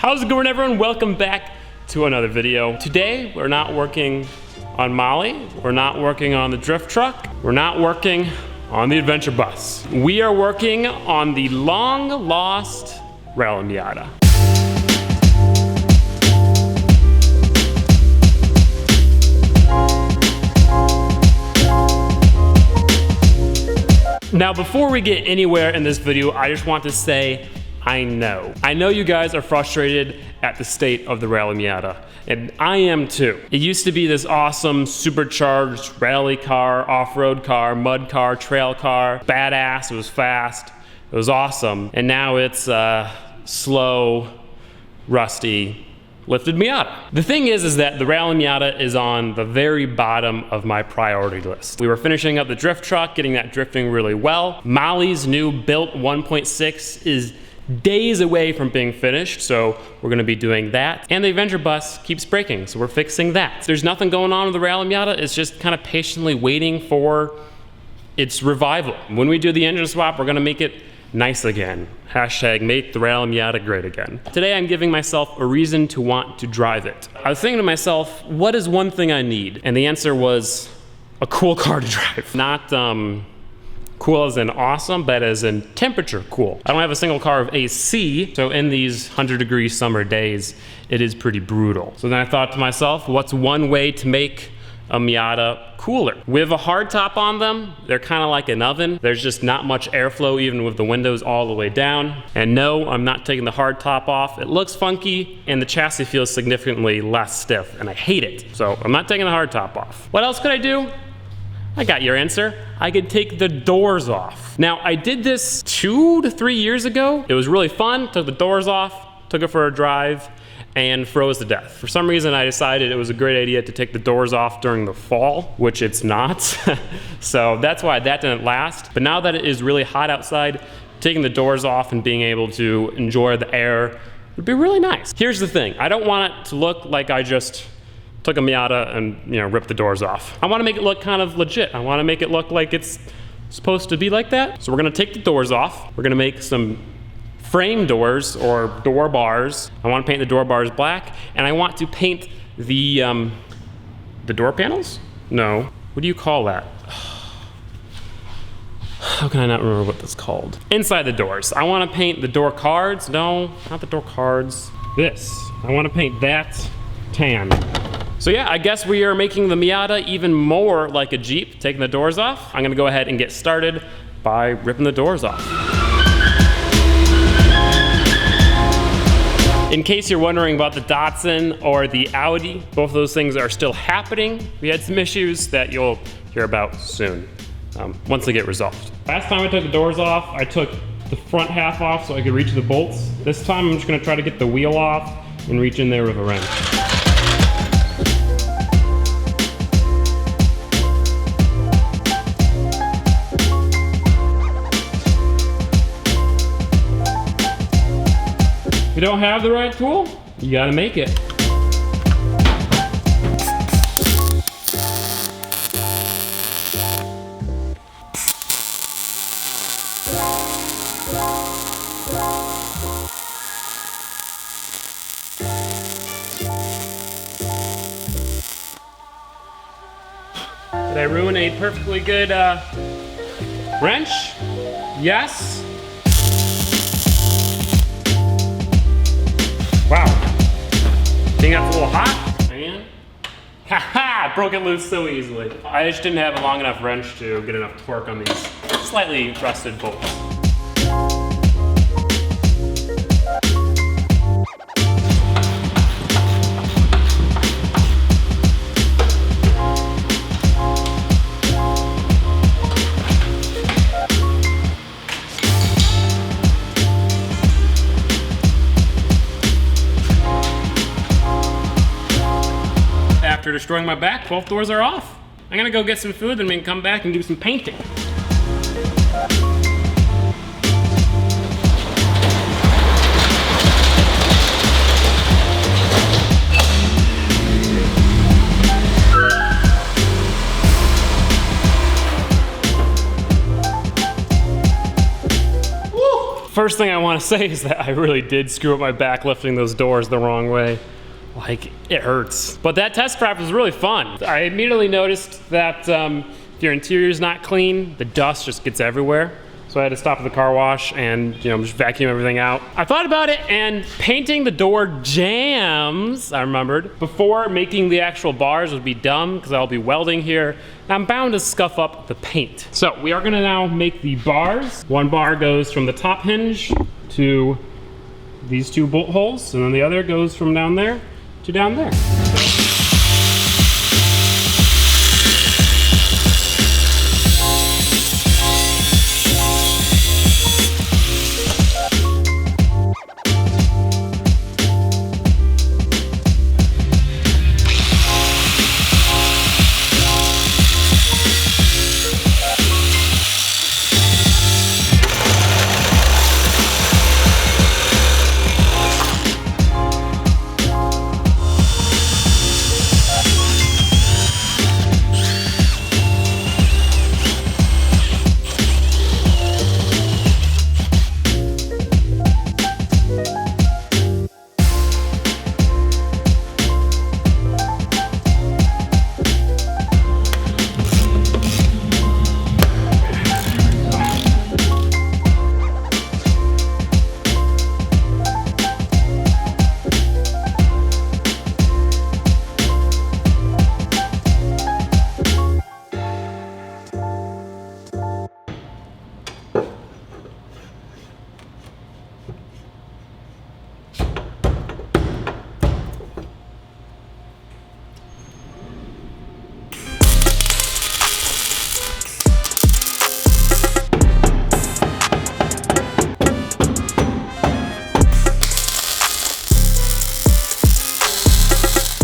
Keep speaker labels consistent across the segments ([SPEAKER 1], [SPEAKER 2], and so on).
[SPEAKER 1] How's it going, everyone? Welcome back to another video. Today, we're not working on Molly. We're not working on the drift truck. We're not working on the adventure bus. We are working on the long-lost Rally Miata. Now, before we get anywhere in this video, I just want to say, I know you guys are frustrated at the state of the Rally Miata, and I am too. It used to be this awesome, supercharged rally car, off-road car, mud car, trail car, badass, it was fast, it was awesome, and now it's slow, rusty, lifted Miata. The thing is that the Rally Miata is on the very bottom of my priority list. We were finishing up the drift truck, getting that drifting really well. Molly's new built 1.6 is days away from being finished, so we're gonna be doing that. And the adventure bus keeps breaking, so we're fixing that. There's nothing going on with the Rally Miata, it's just kind of patiently waiting for its revival. When we do the engine swap, we're gonna make it nice again. Hashtag make the Rally Miata great again. Today I'm giving myself a reason to want to drive it. I was thinking to myself, what is one thing I need? And the answer was a cool car to drive. Not cool as in awesome, but as in temperature cool. I don't have a single car of AC, so in these 100-degree summer days, it is pretty brutal. So then I thought to myself, what's one way to make a Miata cooler? With a hard top on them, they're kind of like an oven. There's just not much airflow even with the windows all the way down. And no, I'm not taking the hard top off. It looks funky and the chassis feels significantly less stiff and I hate it. So I'm not taking the hard top off. What else could I do? I got your answer. I could take the doors off. Now, I did this 2 to 3 years ago. It was really fun, took the doors off, took it for a drive, and froze to death. For some reason, I decided it was a great idea to take the doors off during the fall, which it's not. So that's why that didn't last. But now that it is really hot outside, taking the doors off and being able to enjoy the air would be really nice. Here's the thing, I don't want it to look like I just took a Miata and ripped the doors off. I wanna make it look kind of legit. I wanna make it look like it's supposed to be like that. So we're gonna take the doors off. We're gonna make some frame doors or door bars. I wanna paint the door bars black, and I want to paint the door panels? No, what do you call that? How can I not remember what that's called? Inside the doors. I wanna paint the door cards. No, not the door cards. This, I wanna paint that tan. So yeah, I guess we are making the Miata even more like a Jeep, taking the doors off. I'm gonna go ahead and get started by ripping the doors off. In case you're wondering about the Datsun or the Audi, both of those things are still happening. We had some issues that you'll hear about soon, once they get resolved. Last time I took the doors off, I took the front half off so I could reach the bolts. This time I'm just gonna try to get the wheel off and reach in there with a wrench. If you don't have the right tool, you gotta make it. Did I ruin a perfectly good wrench? Yes. Wow, think that's a little hot, man? Haha, broke it loose so easily. I just didn't have a long enough wrench to get enough torque on these slightly rusted bolts. After destroying my back, both doors are off. I'm gonna go get some food, then we can come back and do some painting. first thing I want to say is that I really did screw up my back lifting those doors the wrong way. Like, it hurts. But that test drive was really fun. I immediately noticed that if your interior is not clean, the dust just gets everywhere. So I had to stop at the car wash and, you know, just vacuum everything out. I thought about it, and painting the door jambs, I remembered, before making the actual bars would be dumb because I'll be welding here. And I'm bound to scuff up the paint. So we are gonna now make the bars. One bar goes from the top hinge to these two bolt holes, and then the other goes from down there to down there.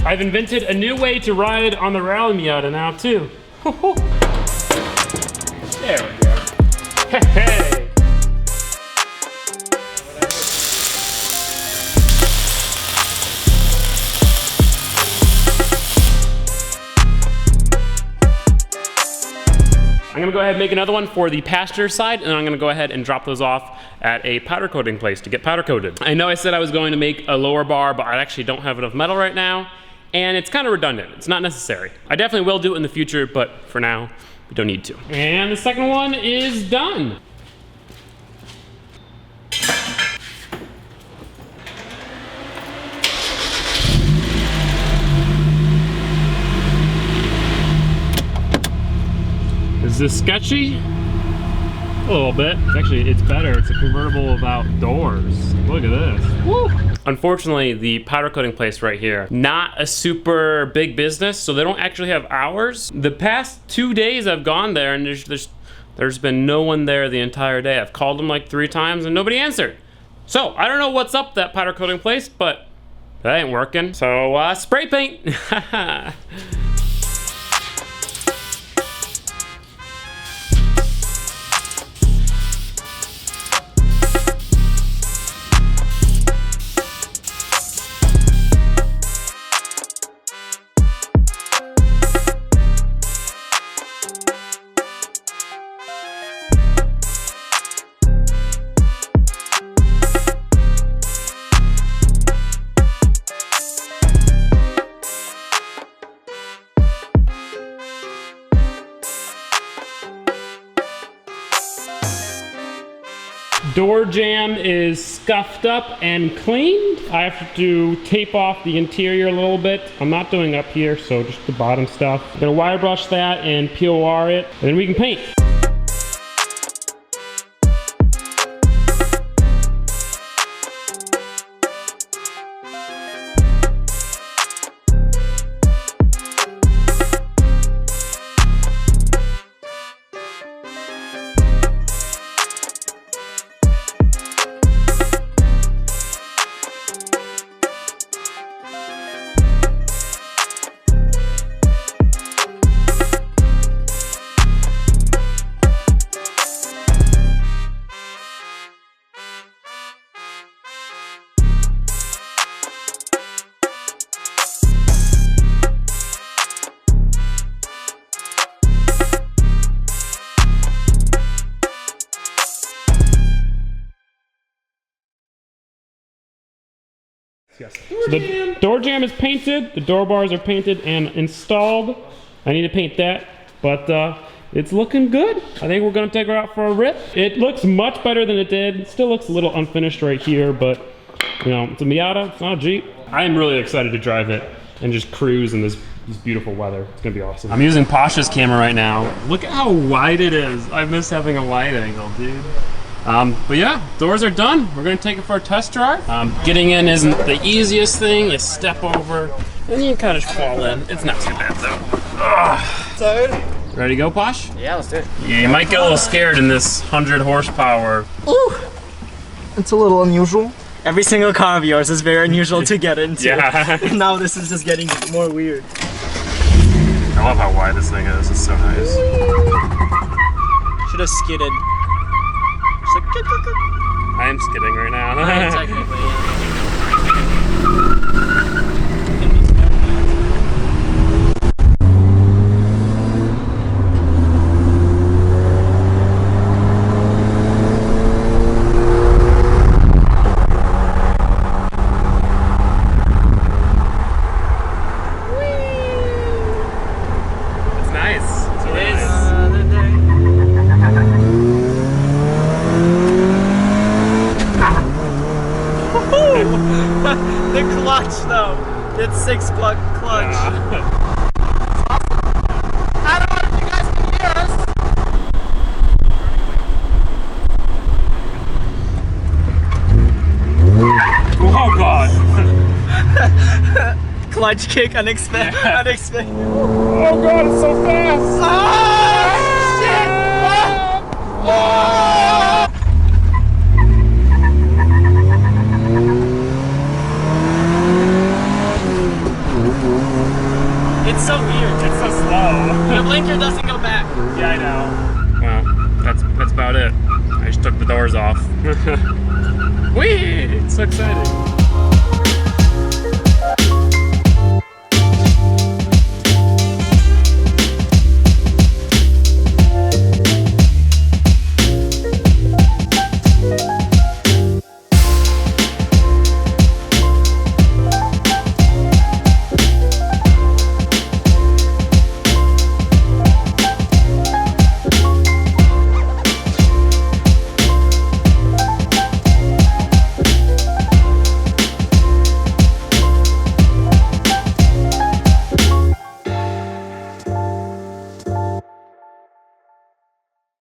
[SPEAKER 1] I've invented a new way to ride on the Rally Miata now too. There we go. Hey! I'm gonna go ahead and make another one for the passenger side, and I'm gonna go ahead and drop those off at a powder coating place to get powder coated. I know I said I was going to make a lower bar, but I actually don't have enough metal right now, and it's kind of redundant. It's not necessary. I definitely will do it in the future, but for now, we don't need to. And the second one is done. Is this sketchy? A little bit. Actually, it's better. It's a convertible without doors. Look at this. Woo! Unfortunately, the powder coating place right here, not a super big business, so they don't actually have hours. The past 2 days I've gone there, and there's been no one there the entire day. I've called them like 3 times and nobody answered. So I don't know what's up that powder coating place, but that ain't working. So spray paint. Door jamb is scuffed up and cleaned. I have to tape off the interior a little bit. I'm not doing up here, so just the bottom stuff. I'm gonna wire brush that and POR it, and then we can paint. yes. So the door jamb is painted, the door bars are painted and installed. I need to paint that, but it's looking good. I think we're gonna take her out for a rip. It looks much better than it did. It still looks a little unfinished right here, but you know, it's a Miata, it's not a Jeep. I am really excited to drive it and just cruise in this beautiful weather. It's gonna be awesome. I'm using Pasha's camera right now. Look at how wide it is. I miss having a wide angle, dude. But yeah, doors are done. We're gonna take it for a test drive. Getting in isn't the easiest thing. You step over and you kind of fall in. It's not too bad though. Ugh. Ready to go, Posh?
[SPEAKER 2] Yeah, let's do it.
[SPEAKER 1] Yeah, you might get a little scared in this 100 horsepower.
[SPEAKER 2] Ooh, it's a little unusual. Every single car of yours is very unusual to get into.
[SPEAKER 1] Yeah.
[SPEAKER 2] Now this is just getting more weird.
[SPEAKER 1] I love how wide this thing is. It's so nice.
[SPEAKER 2] Should have skidded. Just like,
[SPEAKER 1] I am skidding right now.
[SPEAKER 2] technically, yeah. The clutch though, it's 6-plug clutch.
[SPEAKER 1] Yeah.
[SPEAKER 2] I don't know if you guys can hear us.
[SPEAKER 1] Oh god.
[SPEAKER 2] Clutch kick, unexpected.
[SPEAKER 1] Yeah.
[SPEAKER 2] Unexpected.
[SPEAKER 1] Oh god, it's so fast.
[SPEAKER 2] Oh, shit! Oh! It's so weird.
[SPEAKER 1] It's so slow.
[SPEAKER 2] The blinker doesn't go back.
[SPEAKER 1] Yeah, I know. Well, that's about it. I just took the doors off. Whee! It's so exciting.